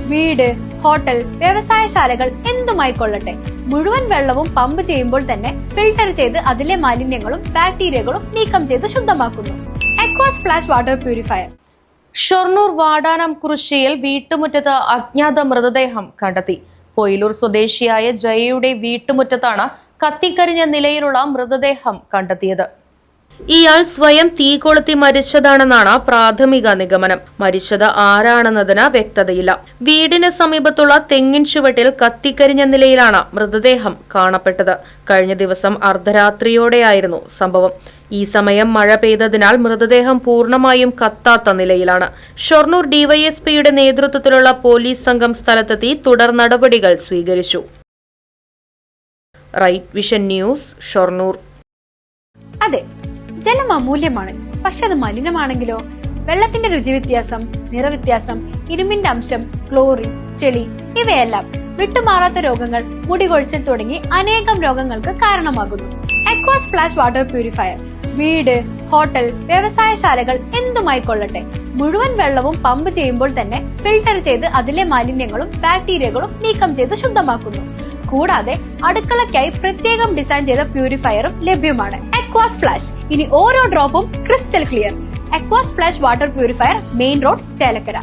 വീട്, ഹോട്ടൽ, വ്യവസായശാലകൾ എന്തുമായിക്കൊള്ളട്ടെ, മുഴുവൻ വെള്ളവും പമ്പ് ചെയ്യുമ്പോൾ തന്നെ ഫിൽട്ടർ ചെയ്ത് അതിലെ മാലിന്യങ്ങളും ബാക്ടീരിയകളും നീക്കം ചെയ്ത് ശുദ്ധമാക്കുന്നു. അക്വാസ് ഫ്ലാഷ് വാട്ടർ പ്യൂരിഫയർ. ഷൊർണൂർ വാടാനം കുറിശ്ശിയിൽ വീട്ടുമുറ്റത്ത് അജ്ഞാത മൃതദേഹം കണ്ടെത്തി. പൊയിലൂർ സ്വദേശിയായ ജയയുടെ വീട്ടുമുറ്റത്താണ് കത്തിക്കരിഞ്ഞ നിലയിലുള്ള മൃതദേഹം കണ്ടെത്തിയത്. ഇയാൾ സ്വയം തീ കൊളുത്തി മരിച്ചതാണെന്നാണ് പ്രാഥമിക നിഗമനം. മരിച്ചത് ആരാണെന്നതിന് വ്യക്തതയില്ല. വീടിന് സമീപത്തുള്ള തെങ്ങിൻ ചുവട്ടിൽ കത്തിക്കരിഞ്ഞ നിലയിലാണ് മൃതദേഹം കാണപ്പെട്ടത്. കഴിഞ്ഞ ദിവസം അർദ്ധരാത്രിയോടെയായിരുന്നു സംഭവം. ഈ സമയം മഴ പെയ്തതിനാൽ മൃതദേഹം പൂർണ്ണമായും കത്താത്ത നിലയിലാണ്. ഷൊർണൂർ ഡിവൈഎസ്പിയുടെ നേതൃത്വത്തിലുള്ള പോലീസ് സംഘം സ്ഥലത്തെത്തി തുടർ നടപടികൾ സ്വീകരിച്ചു. Right Vision News, Shoranur. അതെ, ജലം അമൂല്യമാണ്. പക്ഷെ അത് മലിനമാണെങ്കിലോ? വെള്ളത്തിന്റെ രുചി വ്യത്യാസം, നിറവ്യത്യാസം, ഇരുമ്പിന്റെ അംശം, ക്ലോറിൻ, ചെളി ഇവയെല്ലാം വിട്ടുമാറാത്ത രോഗങ്ങൾ, മുടികൊഴിച്ചിൽ തുടങ്ങി അനേകം രോഗങ്ങൾക്ക് കാരണമാകുന്നു. അക്വാസ് ഫ്ലാഷ് വാട്ടർ പ്യൂരിഫയർ. വീട്, ഹോട്ടൽ, വ്യവസായശാലകൾ എന്തുമായിക്കൊള്ളട്ടെ, മുഴുവൻ വെള്ളവും പമ്പ് ചെയ്യുമ്പോൾ തന്നെ ഫിൽട്ടർ ചെയ്ത് അതിലെ മാലിന്യങ്ങളും ബാക്ടീരിയകളും നീക്കം ചെയ്ത് ശുദ്ധമാക്കുന്നു. കൂടാതെ അടുക്കളയ്ക്കായി പ്രത്യേകം ഡിസൈൻ ചെയ്ത പ്യൂരിഫയറും ലഭ്യമാണ്. Aquas Flash. ഇനി ഓരോ ഡ്രോപ്പും crystal clear. Aquas Flash water purifier, main road, Chelakkara.